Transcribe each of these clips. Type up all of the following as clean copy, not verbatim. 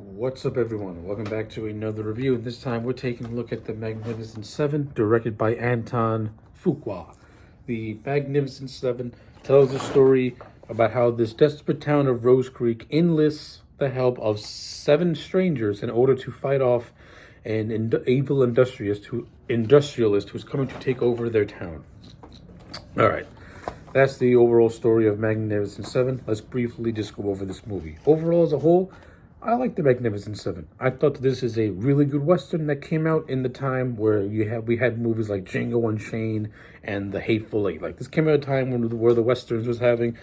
What's up, everyone? Welcome back to another review. This time we're taking a look at The Magnificent Seven, directed by Antoine Fuqua. The Magnificent Seven tells a story about how this desperate town of Rose Creek enlists the help of seven strangers in order to fight off an evil industrialist who's coming to take over their town. All right. That's the overall story of Magnificent Seven. Let's briefly just go over this movie. Overall, as a whole, I like The Magnificent Seven. I thought this is a really good Western that came out in the time where we had movies like Django Unchained and The Hateful Eight. Like, this came at a time where the Westerns was having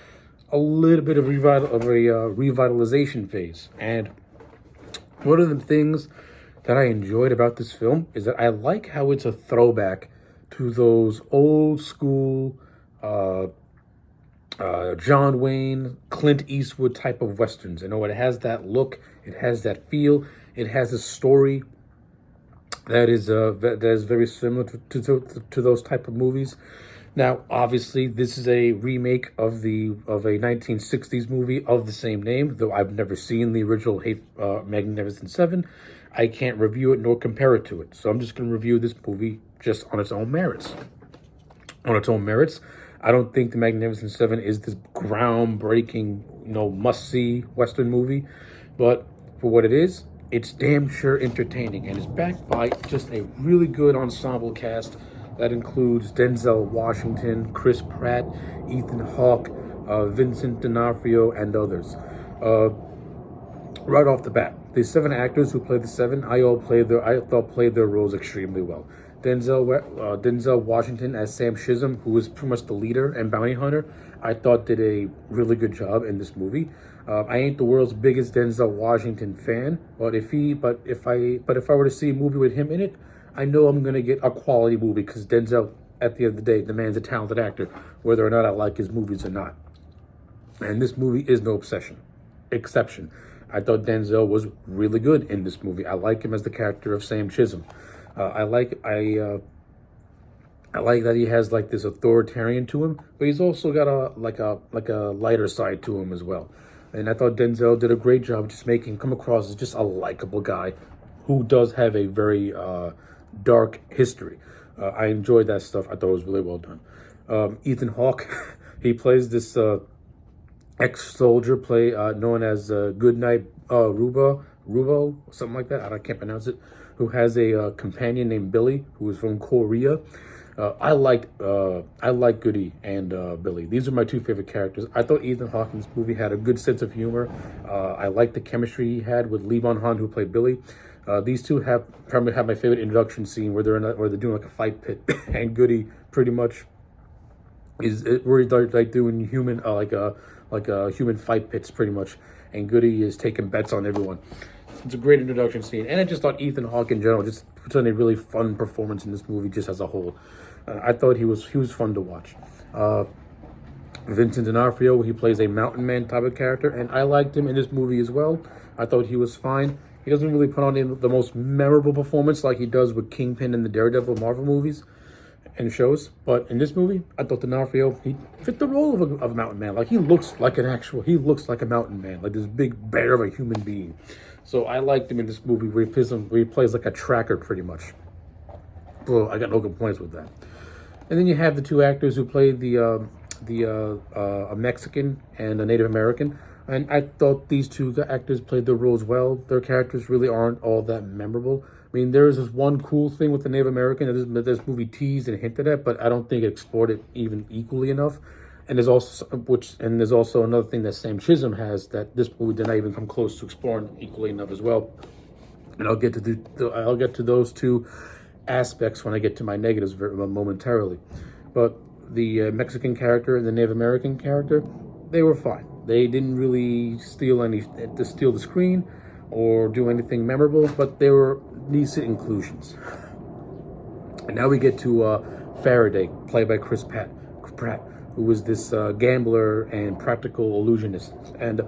a little bit of revitalization phase. And one of the things that I enjoyed about this film is that I like how it's a throwback to those old school John Wayne, Clint Eastwood type of Westerns. You know, it has that look, it has that feel, it has a story that is very similar to those type of movies. Now, obviously, this is a remake of a 1960s movie of the same name. Though I've never seen the original Magnificent Seven, I can't review it nor compare it to it. So I'm just going to review this movie just on its own merits. I don't think The Magnificent Seven is this groundbreaking, must-see Western movie. But for what it is, it's damn sure entertaining. And it's backed by just a really good ensemble cast that includes Denzel Washington, Chris Pratt, Ethan Hawke, Vincent D'onofrio, and others. Right off the bat, the seven actors who play the seven, I thought played their roles extremely well. Denzel Washington as Sam Chisholm, who is pretty much the leader and bounty hunter, I thought did a really good job in this movie. I ain't the world's biggest Denzel Washington fan, but if I were to see a movie with him in it, I know I'm gonna get a quality movie because Denzel, at the end of the day, the man's a talented actor, whether or not I like his movies or not. And this movie is no exception. I thought Denzel was really good in this movie. I like him as the character of Sam Chisholm. I like that he has like this authoritarian to him, but he's also got a lighter side to him as well. And I thought Denzel did a great job just making him come across as just a likable guy who does have a very dark history. I enjoyed that stuff. I thought it was really well done. Ethan Hawke, he plays this ex-soldier known as Goodnight Rubo, something like that. I can't pronounce it. Who has a companion named Billy, who is from Korea. I like Goody and Billy. These are my two favorite characters. I thought Ethan Hawke in this movie had a good sense of humor. I liked the chemistry he had with Lee Bon-han, who played Billy. These two probably have my favorite introduction scene where they're doing like a fight pit, and Goody pretty much where they're like doing human human fight pits pretty much, and Goody is taking bets on everyone. It's a great introduction scene, and I just thought Ethan Hawke in general just put on a really fun performance in this movie just as a whole. I thought he was fun to watch. Vincent D'onofrio, he plays a mountain man type of character, and I liked him in this movie as well. I thought he was fine. He doesn't really put on the most memorable performance like he does with Kingpin in the Daredevil Marvel movies and shows, but in this movie, I thought D'onofrio, he fit the role of a mountain man. Like, he looks like a mountain man, like this big bear of a human being. So I liked him in this movie where he plays like a tracker pretty much. Well, I got no complaints with that. And then you have the two actors who played a Mexican and a Native American. And I thought these two actors played their roles well. Their characters really aren't all that memorable. I mean, there is this one cool thing with the Native American that this movie teased and hinted at, but I don't think it explored it even equally enough. And there's also another thing that Sam Chisholm has that this movie did not even come close to exploring equally enough as well. And I'll get to those two aspects when I get to my negatives momentarily. But the Mexican character and the Native American character, they were fine. They didn't really steal the screen or do anything memorable, but they were decent inclusions. And now we get to Faraday, played by Chris Pratt, who was this gambler and practical illusionist. And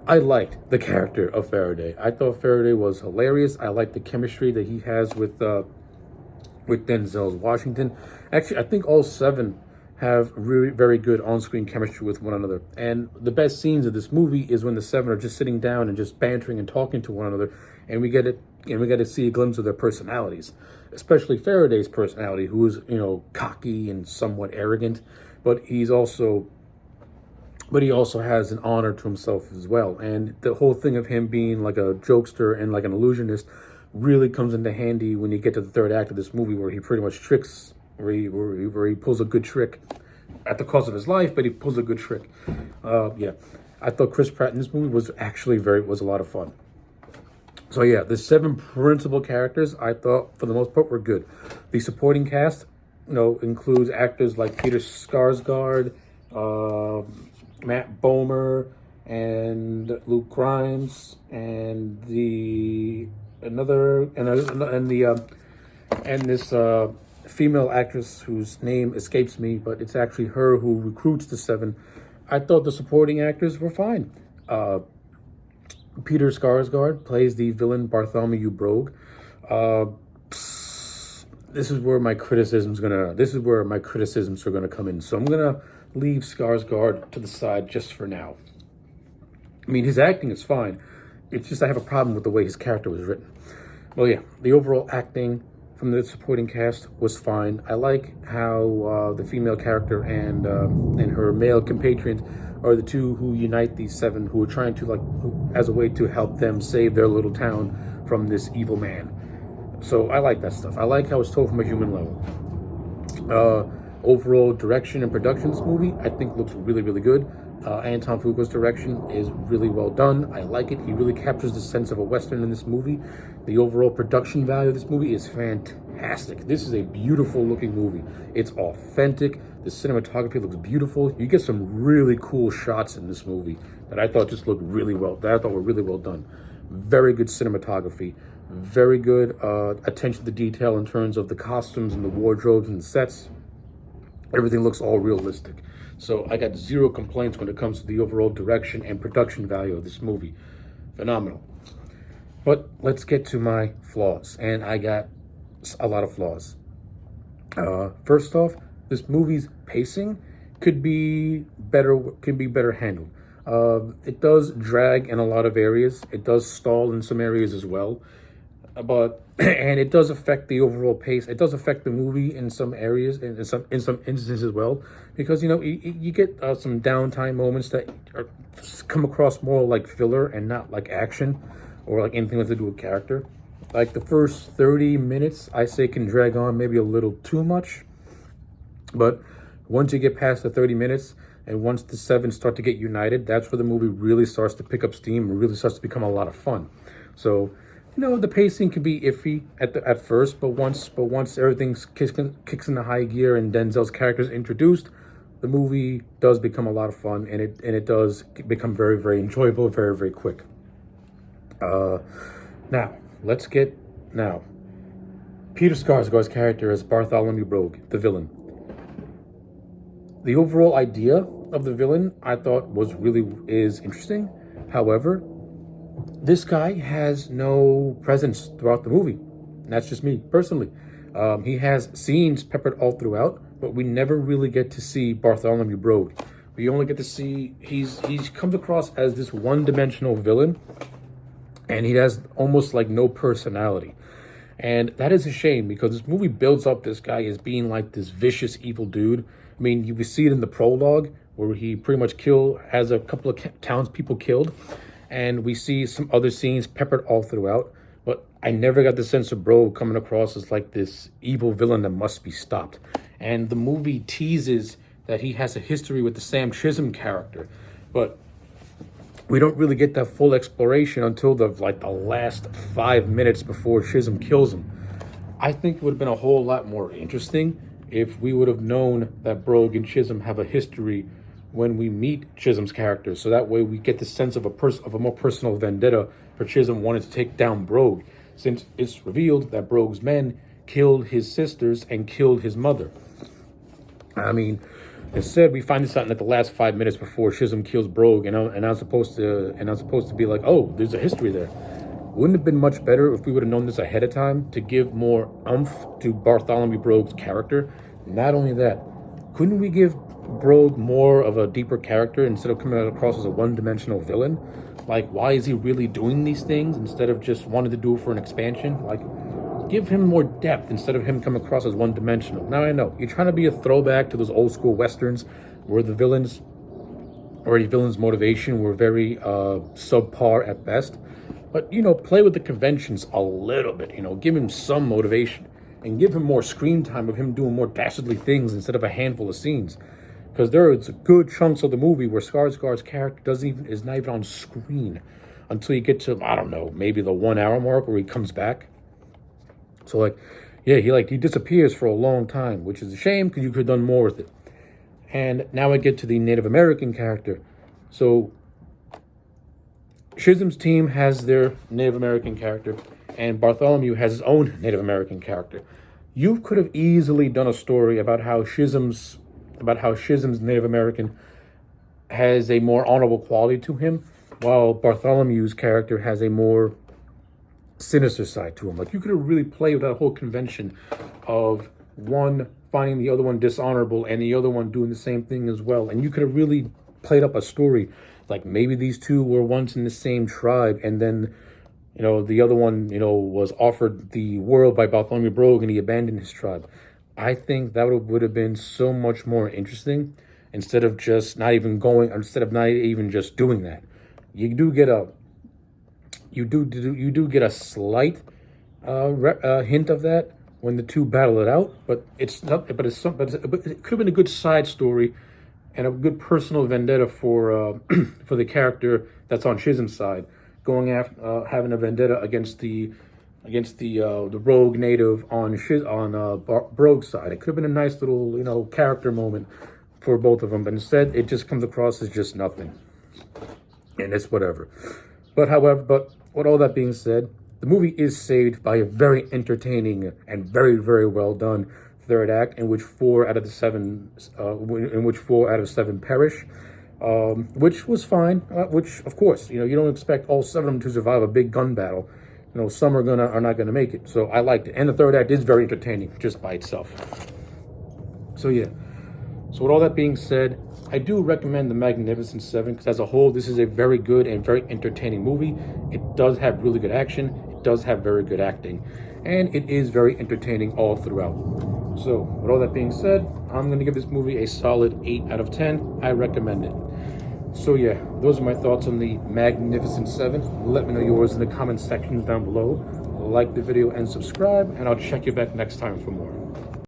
I liked the character of Faraday. I thought Faraday was hilarious. I liked the chemistry that he has with Denzel Washington. Actually, I think all seven have really very good on-screen chemistry with one another. And the best scenes of this movie is when the seven are just sitting down and just bantering and talking to one another, and we get to see a glimpse of their personalities, especially Faraday's personality, who is, cocky and somewhat arrogant, but he also has an honor to himself as well. And the whole thing of him being like a jokester and like an illusionist really comes into handy when you get to the third act of this movie, where he pretty much tricks, where he pulls a good trick at the cost of his life, but he pulls a good trick. Yeah, I thought Chris Pratt in this movie was actually was a lot of fun. So yeah, the 7 principal characters I thought for the most part were good. The supporting cast, includes actors like Peter Skarsgård, Matt Bomer, and Luke Grimes, and this female actress whose name escapes me, but it's actually her who recruits the 7. I thought the supporting actors were fine. Peter Skarsgård plays the villain Bartholomew Brogue. This is where my criticisms are gonna come in. So I'm gonna leave Skarsgård to the side just for now. I mean, his acting is fine. It's just I have a problem with the way his character was written. Well, yeah, the overall acting from the supporting cast was fine. I like how the female character and her male compatriot are the two who unite these 7 who are trying to as a way to help them save their little town from this evil man. So I like that stuff. I like how it's told from a human level. Overall direction and production of this movie, I think, looks really, really good. Antoine Fuqua's direction is really well done. I like it. He really captures the sense of a Western in this movie. The overall production value of this movie is fantastic. This is a beautiful looking movie. It's authentic. The cinematography looks beautiful. You get some really cool shots in this movie that I thought just looked really well, that I thought were really well done. Very good cinematography. Very good attention to detail in terms of the costumes and the wardrobes and the sets. Everything looks all realistic. So I got 0 complaints when it comes to the overall direction and production value of this movie. Phenomenal. But let's get to my flaws. And I got a lot of flaws. First off, this movie's pacing could be better handled. It does drag in a lot of areas. It does stall in some areas as well. And it does affect the overall pace. It does affect the movie in some areas, in some instances as well, because you get some downtime moments that come across more like filler and not like action or like anything to do with character. Like the first 30 minutes, I say, can drag on maybe a little too much, but once you get past the 30 minutes and once the 7 start to get united, that's where the movie really starts to pick up steam and really starts to become a lot of fun. So, the pacing can be iffy at first, but once everything kicks into high gear and Denzel's character is introduced, the movie does become a lot of fun, and it does become very, very enjoyable, very, very quick. Now Peter Skarsgård's character as Bartholomew Brogue, the villain. The overall idea of the villain I thought is interesting. However, this guy has no presence throughout the movie. And that's just me, personally. He has scenes peppered all throughout, but we never really get to see Bartholomew Brogue. We only get to see, he comes across as this one-dimensional villain, and he has almost like no personality. And that is a shame, because this movie builds up this guy as being like this vicious, evil dude. I mean, you see it in the prologue, where he pretty much has a couple of townspeople killed. And we see some other scenes peppered all throughout, but I never got the sense of Brogue coming across as like this evil villain that must be stopped. And the movie teases that he has a history with the Sam Chisholm character, but we don't really get that full exploration until the last 5 minutes before Chisholm kills him. I think it would have been a whole lot more interesting if we would have known that Brogue and Chisholm have a history when we meet Chisholm's character, so that way we get the sense of a more personal vendetta for Chisholm wanting to take down Brogue, since it's revealed that Brogue's men killed his sisters and killed his mother. I mean, instead we find this out in the last 5 minutes before Chisholm kills Brogue, and I'm supposed to be like, oh, there's a history there. Wouldn't it have been much better if we would have known this ahead of time to give more oomph to Bartholomew Brogue's character? Not only that, couldn't we give Brogue more of a deeper character instead of coming across as a one-dimensional villain? Like, why is he really doing these things instead of just wanting to do it for an expansion? Like, give him more depth instead of him coming across as one-dimensional. Now, I know, you're trying to be a throwback to those old-school westerns where the villains motivation were very subpar at best. But, play with the conventions a little bit, give him some motivation and give him more screen time of him doing more dastardly things instead of a handful of scenes. Because there is good chunks of the movie where Skarsgård's character is not even on screen until you get to, I don't know, maybe the 1 hour mark where he comes back. So he disappears for a long time, which is a shame because you could have done more with it. And now I get to the Native American character. So Chisholm's team has their Native American character, and Bartholomew has his own Native American character. You could have easily done a story about how Chisholm's Native American has a more honorable quality to him, while Bartholomew's character has a more sinister side to him. Like, you could have really played with that whole convention of one finding the other one dishonorable and the other one doing the same thing as well. And you could have really played up a story like maybe these two were once in the same tribe, and then the other one was offered the world by Bartholomew Brogue and he abandoned his tribe. I think that would have been so much more interesting instead of not even just doing that. You do get a slight hint of that when the two battle it out, but it could have been a good side story and a good personal vendetta for for the character that's on Chisholm's side, going after having a vendetta against the rogue native on Brogue's side. It could have been a nice little character moment for both of them, but instead it just comes across as just nothing, and it's whatever. But with all that being said, the movie is saved by a very entertaining and very, very well done third act, in which 4 out of 7 perish, which was fine. Which, of course, you don't expect all 7 of them to survive a big gun battle. Some are not gonna make it. So I liked it, and the third act is very entertaining just by itself. So yeah. So with all that being said, I do recommend The Magnificent Seven because as a whole, this is a very good and very entertaining movie. It does have really good action. It does have very good acting, and it is very entertaining all throughout. So with all that being said, I'm going to give this movie a solid 8 out of 10. I recommend it. So yeah, those are my thoughts on The Magnificent Seven. Let me know yours in the comment sections down below. Like the video and subscribe, and I'll check you back next time for more.